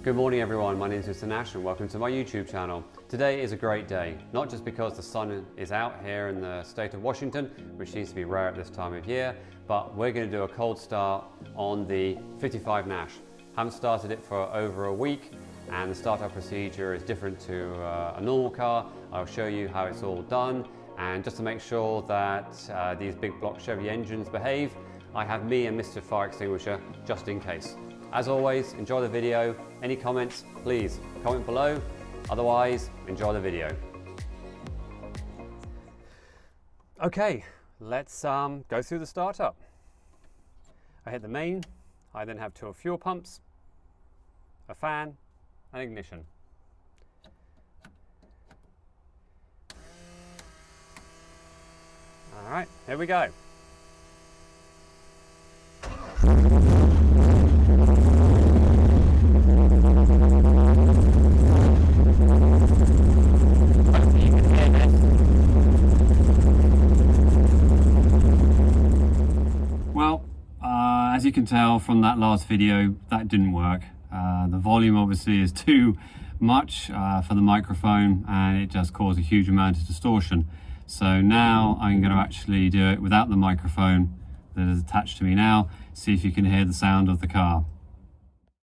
Good morning everyone, my name is Mr Nash and welcome to my YouTube channel. Today is a great day, not just because the sun is out here in the state of Washington, which seems to be rare at this time of year, but we're going to do a cold start on the 55 Nash. Haven't started it for over a week and the startup procedure is different to a normal car. I'll show you how it's all done, and just to make sure that these big block Chevy engines behave, I have me and Mr Fire Extinguisher just in case. As always, enjoy the video. Any comments, please comment below. Otherwise, enjoy the video. Okay, let's go through the startup. I hit the main. I then have two fuel pumps, a fan, and ignition. All right, here we go. As you can tell from that last video, that didn't work. The volume obviously is too much for the microphone and it just caused a huge amount of distortion. So now I'm going to actually do it without the microphone that is attached to me now. See if you can hear the sound of the car.